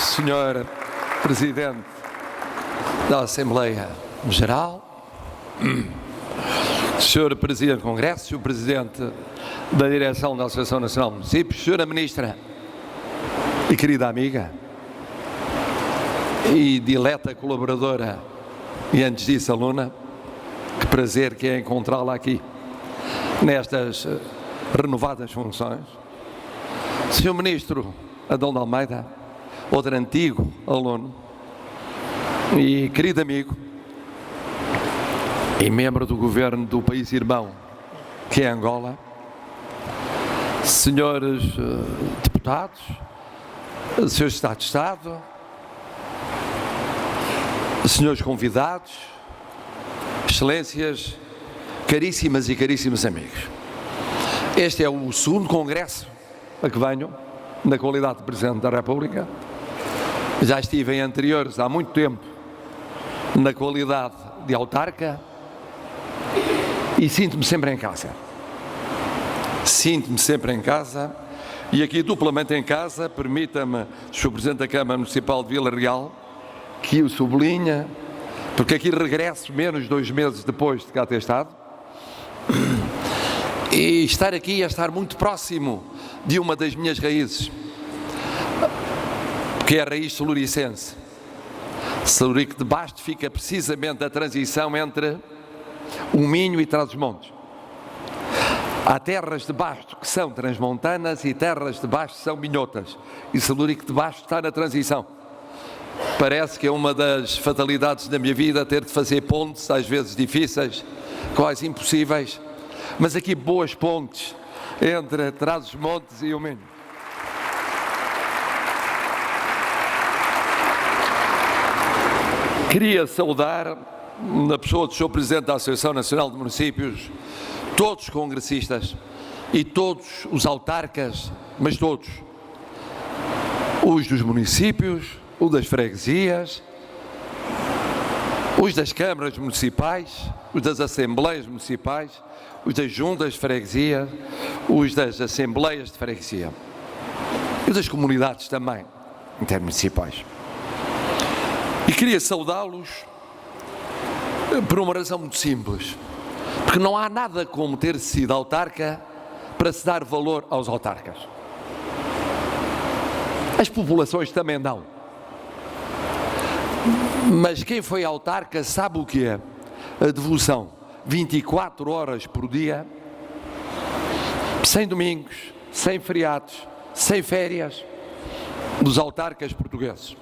Senhor Presidente da Assembleia Geral, Senhor Presidente do Congresso, Senhor Presidente da Direção da Associação Nacional de Municípios, Senhora Ministra e querida amiga e dileta colaboradora e antes disso aluna, que prazer que é encontrá-la aqui nestas renovadas funções. Senhor Ministro Adão de Almeida, outro antigo aluno e querido amigo e membro do governo do país irmão que é Angola, senhores deputados, senhores Secretários de Estado, senhores convidados, excelências, caríssimas e caríssimos amigos. Este é o segundo congresso a que venho, na qualidade de Presidente da República. Já estive em anteriores há muito tempo, na qualidade de autarca, e sinto-me sempre em casa. Sinto-me sempre em casa, e aqui duplamente em casa, permita-me, Sr. Presidente da Câmara Municipal de Vila Real, que o sublinha, porque aqui regresso menos de 2 meses depois de cá ter estado, e estar aqui é estar muito próximo de uma das minhas raízes, que é a raiz saluricense. Salurico de Basto fica precisamente a transição entre o Minho e Trás-os-Montes. Há terras de Basto que são transmontanas e terras de Basto que são minhotas, e Salurico de Basto está na transição. Parece que é uma das fatalidades da minha vida ter de fazer pontes, às vezes difíceis, quase impossíveis, mas aqui boas pontes entre Trás-os-Montes e o Minho. Queria saudar, na pessoa do Sr. Presidente da Associação Nacional de Municípios, todos os congressistas e todos os autarcas, mas todos, os dos municípios, os das freguesias, os das câmaras municipais, os das assembleias municipais, os das juntas de freguesia, os das assembleias de freguesia e das comunidades também intermunicipais. E queria saudá-los por uma razão muito simples, porque não há nada como ter sido autarca para se dar valor aos autarcas. As populações também dão. Mas quem foi autarca sabe o que é a devolução 24 horas por dia, sem domingos, sem feriados, sem férias, dos autarcas portugueses.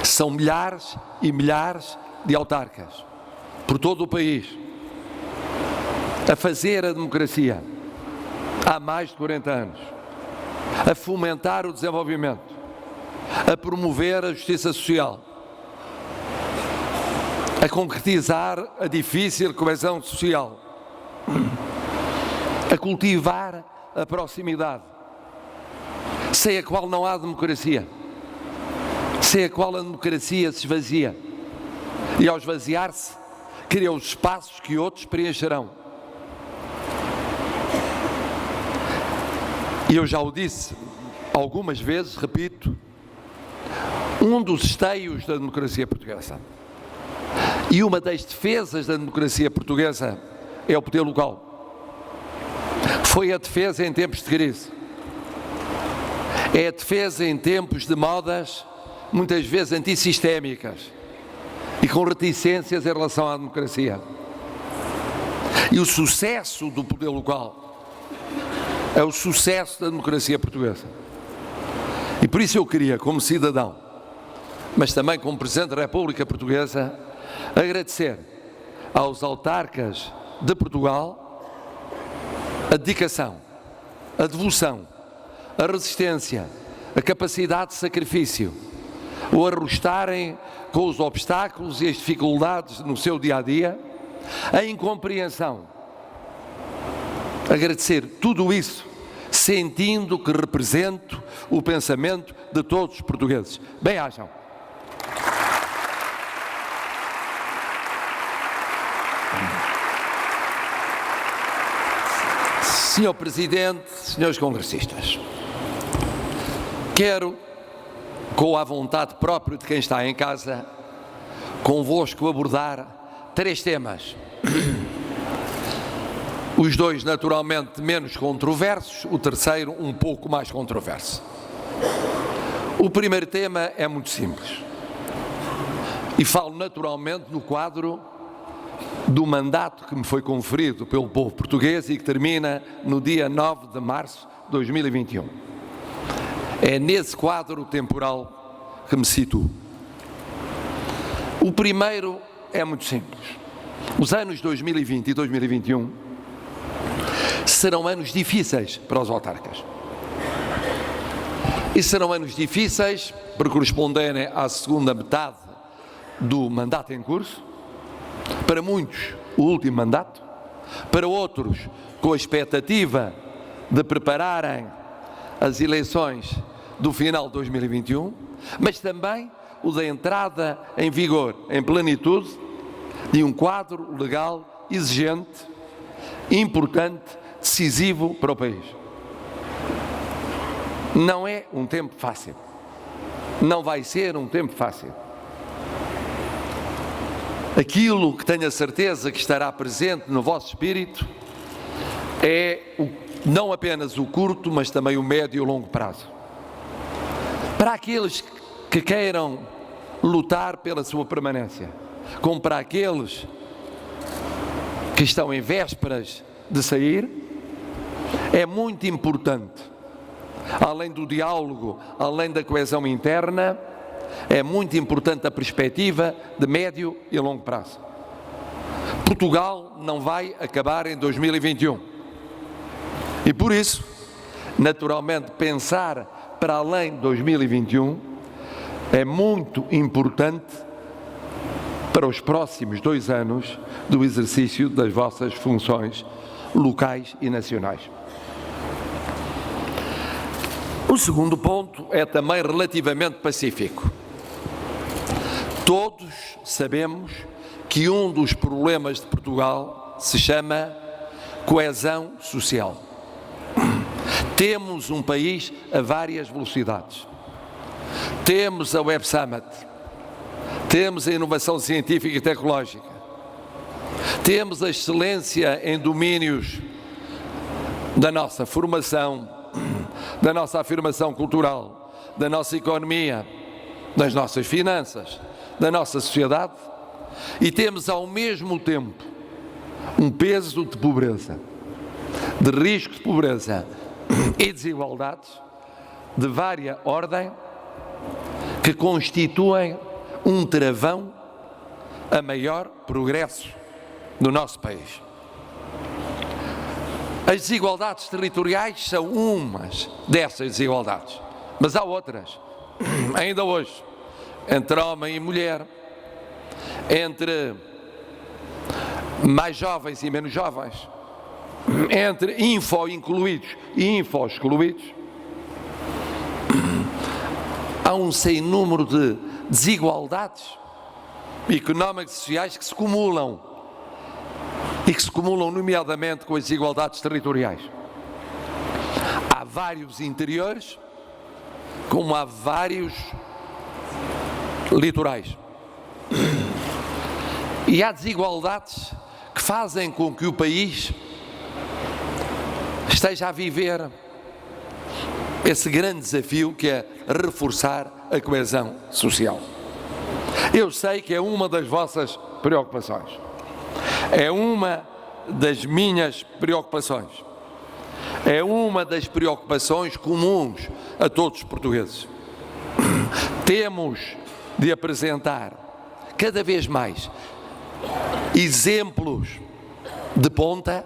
São milhares e milhares de autarcas por todo o país a fazer a democracia há mais de 40 anos, a fomentar o desenvolvimento, a promover a justiça social, a concretizar a difícil coesão social, a cultivar a proximidade, sem a qual não há democracia, sem a qual a democracia se esvazia, e ao esvaziar-se, cria os espaços que outros preencherão. E eu já o disse algumas vezes, repito, um dos esteios da democracia portuguesa e uma das defesas da democracia portuguesa é o poder local. Foi a defesa em tempos de crise, é a defesa em tempos de modas muitas vezes antissistémicas e com reticências em relação à democracia. E o sucesso do poder local é o sucesso da democracia portuguesa. E por isso eu queria, como cidadão, mas também como Presidente da República Portuguesa, agradecer aos autarcas de Portugal a dedicação, a devoção, a resistência, a capacidade de sacrifício, o arrostarem com os obstáculos e as dificuldades no seu dia-a-dia, a incompreensão. Agradecer tudo isso, sentindo que represento o pensamento de todos os portugueses. Bem-ajam. Senhor Presidente, senhores congressistas, quero com a vontade própria de quem está em casa, convosco abordar 3 temas. Os 2 naturalmente menos controversos, o terceiro um pouco mais controverso. O primeiro tema é muito simples e falo naturalmente no quadro do mandato que me foi conferido pelo povo português e que termina no dia 9 de março de 2021. É nesse quadro temporal que me situo. O primeiro é muito simples. Os anos 2020 e 2021 serão anos difíceis para os autarcas. E serão anos difíceis por corresponderem à segunda metade do mandato em curso, para muitos o último mandato, para outros com a expectativa de prepararem as eleições do final de 2021, mas também o da entrada em vigor, em plenitude, de um quadro legal exigente, importante, decisivo para o país. Não é um tempo fácil. Não vai ser um tempo fácil. Aquilo que tenho a certeza que estará presente no vosso espírito é não apenas o curto, mas também o médio e o longo prazo. Para aqueles que queiram lutar pela sua permanência, como para aqueles que estão em vésperas de sair, é muito importante, além do diálogo, além da coesão interna, é muito importante a perspectiva de médio e longo prazo. Portugal não vai acabar em 2021. E por isso, naturalmente, pensar para além de 2021 é muito importante para os próximos 2 anos do exercício das vossas funções locais e nacionais. O segundo ponto é também relativamente pacífico. Todos sabemos que um dos problemas de Portugal se chama coesão social. Temos um país a várias velocidades. Temos a Web Summit, temos a inovação científica e tecnológica, temos a excelência em domínios da nossa formação, da nossa afirmação cultural, da nossa economia, das nossas finanças, da nossa sociedade, e temos ao mesmo tempo um peso de pobreza, de risco de pobreza e desigualdades de vária ordem que constituem um travão a maior progresso do nosso país. As desigualdades territoriais são umas dessas desigualdades, mas há outras, ainda hoje, entre homem e mulher, entre mais jovens e menos jovens, entre info-incluídos e info-excluídos. Há um sem número de desigualdades económicas e sociais que se acumulam, e que se acumulam nomeadamente com as desigualdades territoriais. Há vários interiores, como há vários litorais. E há desigualdades que fazem com que o país esteja a viver esse grande desafio que é reforçar a coesão social. Eu sei que é uma das vossas preocupações. É uma das minhas preocupações. É uma das preocupações comuns a todos os portugueses. Temos de apresentar cada vez mais exemplos de ponta,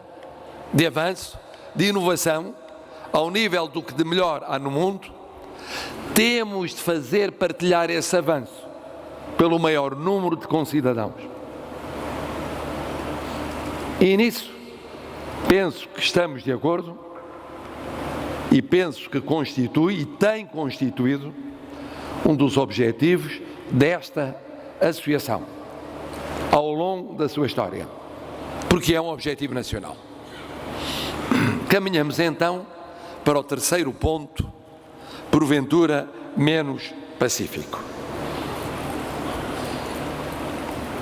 de avanço, de inovação, ao nível do que de melhor há no mundo. Temos de fazer partilhar esse avanço pelo maior número de concidadãos. E nisso, penso que estamos de acordo e penso que constitui e tem constituído um dos objetivos desta associação ao longo da sua história, porque é um objetivo nacional. Caminhamos então para o terceiro ponto, porventura menos pacífico.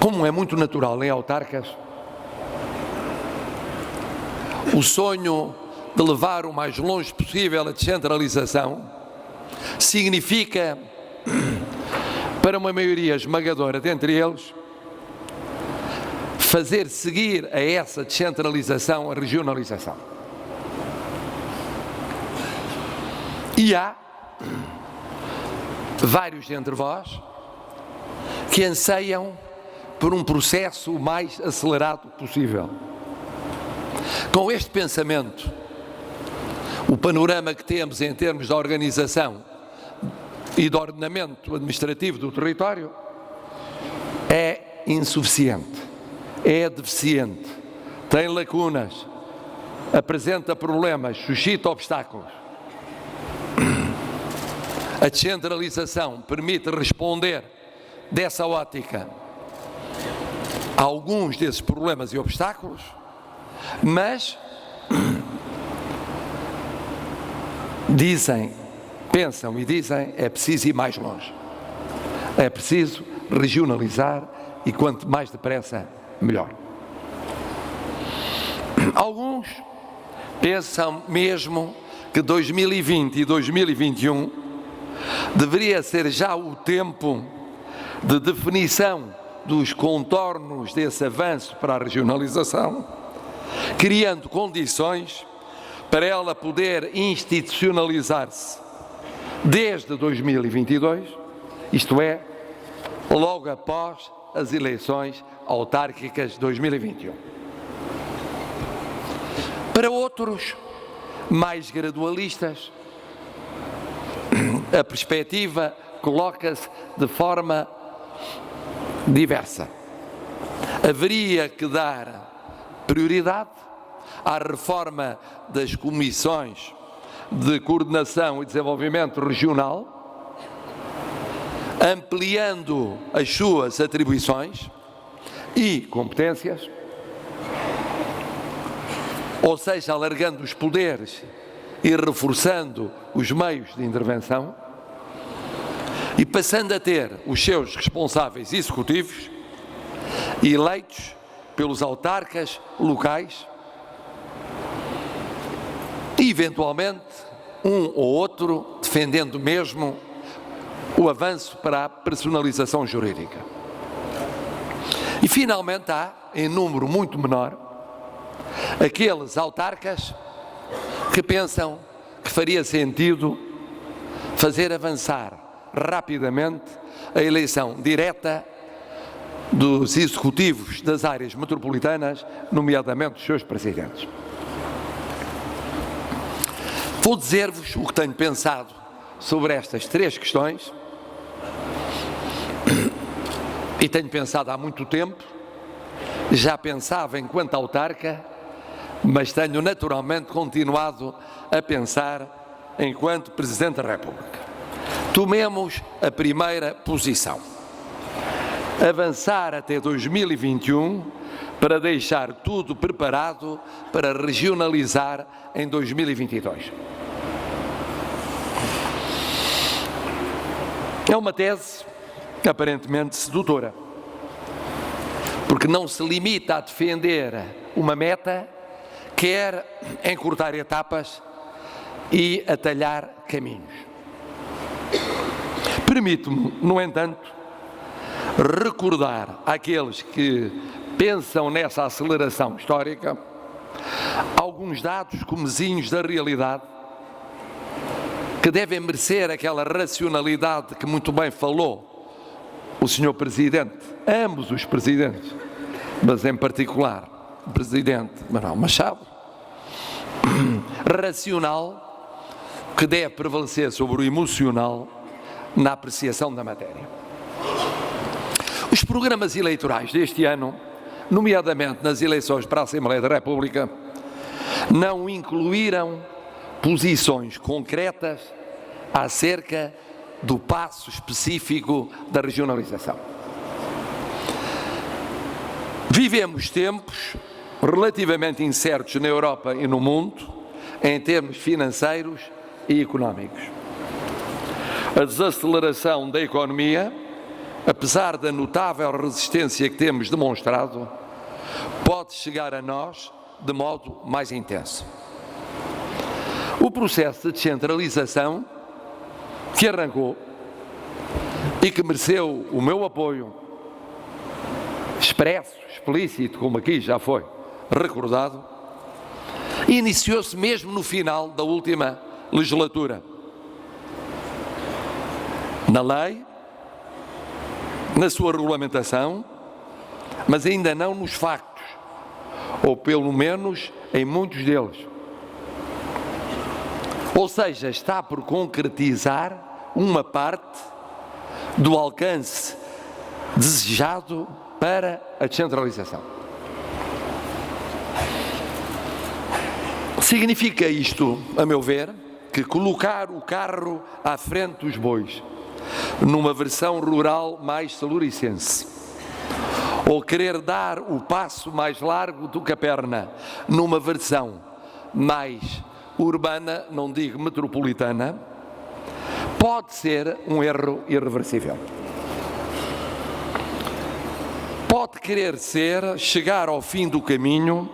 Como é muito natural em autarcas, o sonho de levar o mais longe possível a descentralização significa, para uma maioria esmagadora dentre eles, fazer seguir a essa descentralização a regionalização. E há vários entre vós que anseiam por um processo o mais acelerado possível. Com este pensamento, o panorama que temos em termos de organização e de ordenamento administrativo do território é insuficiente, é deficiente, tem lacunas, apresenta problemas, suscita obstáculos. A descentralização permite responder dessa ótica a alguns desses problemas e obstáculos, mas pensam e dizem, é preciso ir mais longe. É preciso regionalizar e quanto mais depressa, melhor. Alguns pensam mesmo que 2020 e 2021 deveria ser já o tempo de definição dos contornos desse avanço para a regionalização, criando condições para ela poder institucionalizar-se desde 2022, isto é, logo após as eleições autárquicas de 2021. Para outros, mais gradualistas, a perspectiva coloca-se de forma diversa. Haveria que dar prioridade à reforma das comissões de coordenação e desenvolvimento regional, ampliando as suas atribuições e competências, ou seja, alargando os poderes e reforçando os meios de intervenção, e passando a ter os seus responsáveis executivos eleitos pelos autarcas locais e, eventualmente, um ou outro defendendo mesmo o avanço para a personalização jurídica. E, finalmente, há, em número muito menor, aqueles autarcas que pensam que faria sentido fazer avançar rapidamente a eleição direta dos executivos das áreas metropolitanas, nomeadamente os seus presidentes. Vou dizer-vos o que tenho pensado sobre estas três questões e tenho pensado há muito tempo. Já pensava enquanto autarca, mas tenho naturalmente continuado a pensar enquanto Presidente da República. Tomemos a primeira posição. Avançar até 2021 para deixar tudo preparado para regionalizar em 2022. É uma tese aparentemente sedutora, porque não se limita a defender uma meta, quer encurtar etapas e atalhar caminhos. Permito-me, no entanto, recordar àqueles que pensam nessa aceleração histórica alguns dados comezinhos da realidade que devem merecer aquela racionalidade que muito bem falou o Sr. Presidente, ambos os Presidentes, mas em particular o Presidente Manuel Machado, racional que deve prevalecer sobre o emocional na apreciação da matéria. Os programas eleitorais deste ano, nomeadamente nas eleições para a Assembleia da República, não incluíram posições concretas acerca do passo específico da regionalização. Vivemos tempos relativamente incertos na Europa e no mundo, em termos financeiros e económicos. A desaceleração da economia, apesar da notável resistência que temos demonstrado, pode chegar a nós de modo mais intenso. O processo de descentralização que arrancou e que mereceu o meu apoio expresso, explícito, como aqui já foi recordado, iniciou-se mesmo no final da última legislatura. Na lei, na sua regulamentação, mas ainda não nos factos, ou pelo menos em muitos deles. Ou seja, está por concretizar uma parte do alcance desejado para a descentralização. Significa isto, a meu ver, que colocar o carro à frente dos bois, numa versão rural mais saluricense, ou querer dar o passo mais largo do que a perna, numa versão mais urbana, não digo metropolitana, pode ser um erro irreversível. Pode querer chegar ao fim do caminho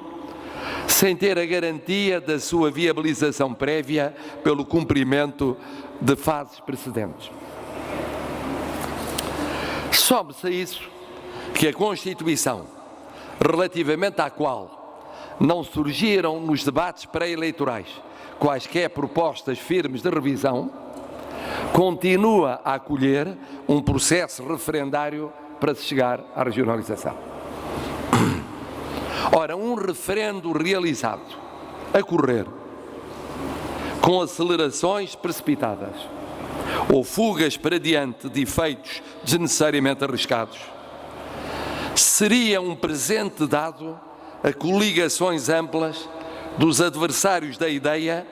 sem ter a garantia da sua viabilização prévia pelo cumprimento de fases precedentes. Soma-se a isso que a Constituição, relativamente à qual não surgiram nos debates pré-eleitorais quaisquer propostas firmes de revisão, continua a acolher um processo referendário para se chegar à regionalização. Ora, um referendo realizado a correr, com acelerações precipitadas ou fugas para diante de efeitos desnecessariamente arriscados, seria um presente dado a coligações amplas dos adversários da ideia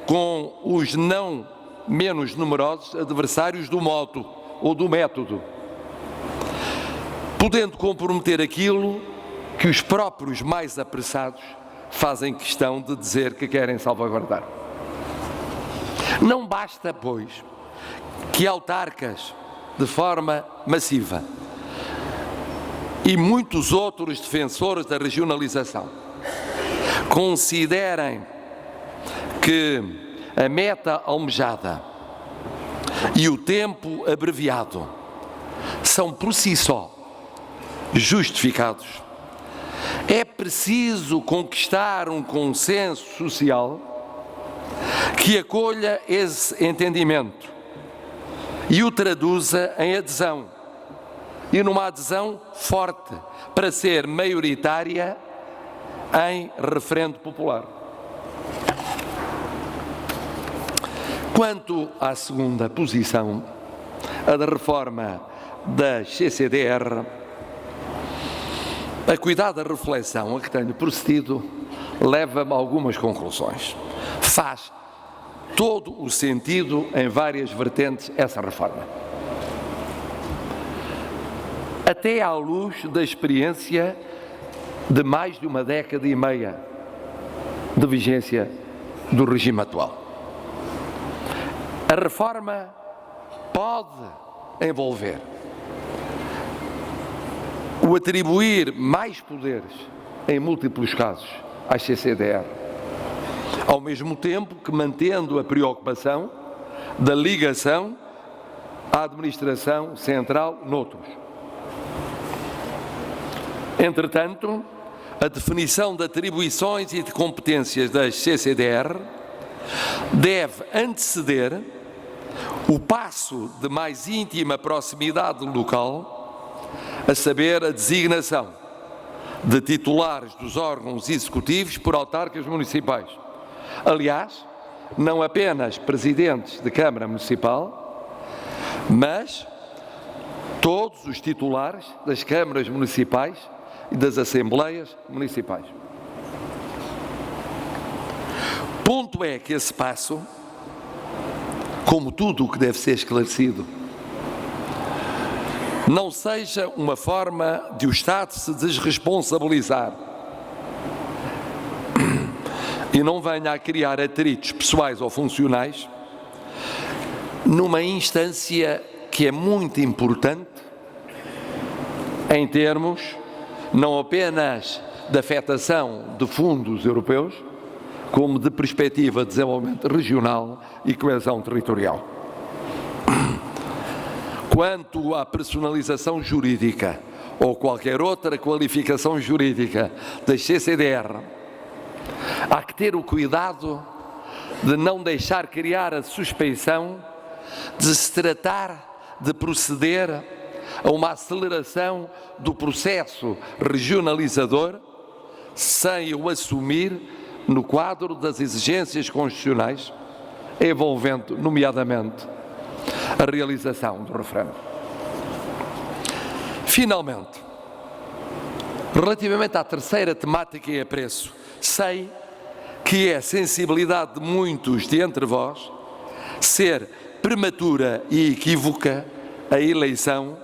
com os não menos numerosos adversários do modo ou do método, podendo comprometer aquilo que os próprios mais apressados fazem questão de dizer que querem salvaguardar. Não basta, pois, que autarcas, de forma massiva, e muitos outros defensores da regionalização considerem que a meta almejada e o tempo abreviado são por si só justificados. É preciso conquistar um consenso social que acolha esse entendimento e o traduza em adesão, e numa adesão forte, para ser maioritária em referendo popular. Quanto à segunda posição, a da reforma da CCDR, a cuidada reflexão a que tenho procedido leva-me a algumas conclusões. Faz todo o sentido em várias vertentes essa reforma. Até à luz da experiência de mais de uma década e meia de vigência do regime atual. A reforma pode envolver o atribuir mais poderes, em múltiplos casos, à CCDR, ao mesmo tempo que mantendo a preocupação da ligação à administração central noutros. Entretanto, a definição de atribuições e de competências das CCDR deve anteceder o passo de mais íntima proximidade local, a saber, a designação de titulares dos órgãos executivos por autarcas municipais. Aliás, não apenas presidentes de Câmara Municipal, mas todos os titulares das câmaras municipais e das assembleias municipais. Ponto é que esse passo, como tudo o que deve ser esclarecido, não seja uma forma de o Estado se desresponsabilizar e não venha a criar atritos pessoais ou funcionais numa instância que é muito importante em termos não apenas de afetação de fundos europeus, como de perspectiva de desenvolvimento regional e coesão territorial. Quanto à personalização jurídica ou qualquer outra qualificação jurídica das CCDR, há que ter o cuidado de não deixar criar a suspeição de se tratar de proceder a uma aceleração do processo regionalizador sem o assumir no quadro das exigências constitucionais, envolvendo, nomeadamente, a realização do referendo. Finalmente, relativamente à terceira temática e apreço, sei que é sensibilidade de muitos de entre vós ser prematura e equívoca a eleição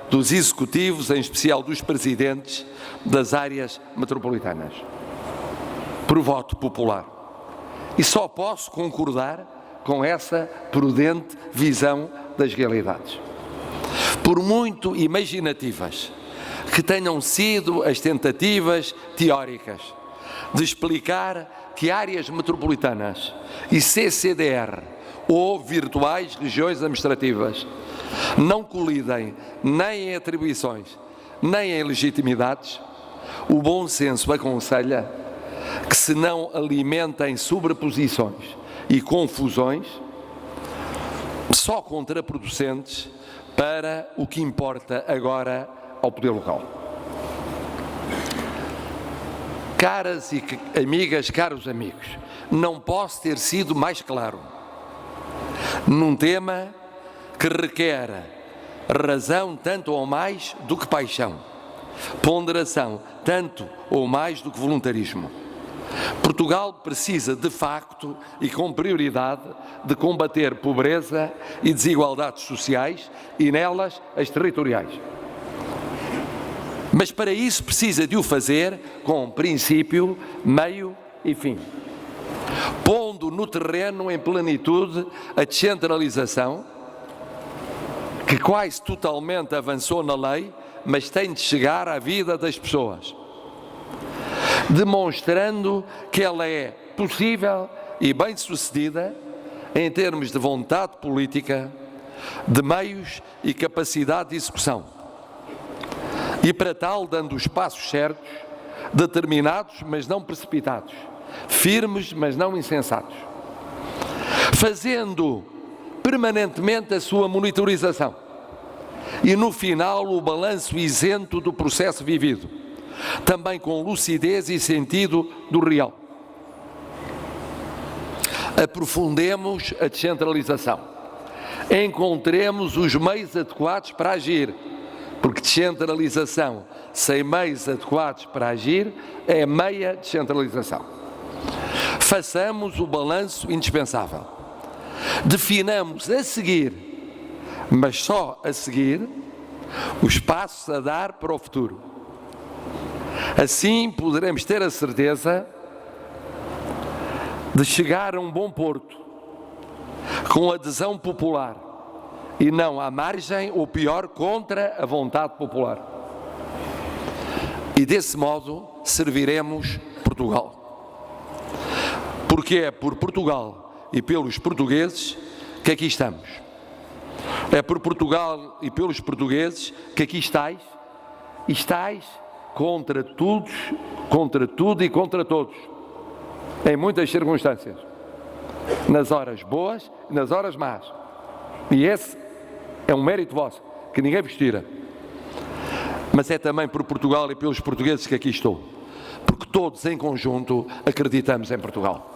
dos executivos, em especial dos presidentes das áreas metropolitanas, por voto popular. E só posso concordar com essa prudente visão das realidades. Por muito imaginativas que tenham sido as tentativas teóricas de explicar que áreas metropolitanas e CCDR ou virtuais regiões administrativas não colidem nem em atribuições, nem em legitimidades, o bom senso aconselha que se não alimentem sobreposições e confusões só contraproducentes para o que importa agora ao poder local. Caras e amigas, caros amigos, não posso ter sido mais claro num tema que requer razão tanto ou mais do que paixão, ponderação tanto ou mais do que voluntarismo. Portugal precisa, de facto, e com prioridade, de combater pobreza e desigualdades sociais e, nelas, as territoriais. Mas para isso precisa de o fazer com princípio, meio e fim, pondo no terreno em plenitude a descentralização, que quase totalmente avançou na lei, mas tem de chegar à vida das pessoas, demonstrando que ela é possível e bem-sucedida em termos de vontade política, de meios e capacidade de execução. E para tal, dando os passos certos, determinados, mas não precipitados, firmes, mas não insensatos, fazendo permanentemente a sua monitorização e, no final, o balanço isento do processo vivido, também com lucidez e sentido do real. Aprofundemos a descentralização, encontremos os meios adequados para agir, porque descentralização sem meios adequados para agir é meia descentralização. Façamos o balanço indispensável. Definamos a seguir, mas só a seguir, os passos a dar para o futuro. Assim poderemos ter a certeza de chegar a um bom porto, com adesão popular, e não à margem, ou pior, contra a vontade popular. E desse modo serviremos Portugal. Porque é por Portugal e pelos portugueses que aqui estamos. É por Portugal e pelos portugueses que aqui estáis, e estáis contra tudo e contra todos, em muitas circunstâncias, nas horas boas e nas horas más. E esse é um mérito vosso, que ninguém vos tira. Mas é também por Portugal e pelos portugueses que aqui estou, porque todos em conjunto acreditamos em Portugal.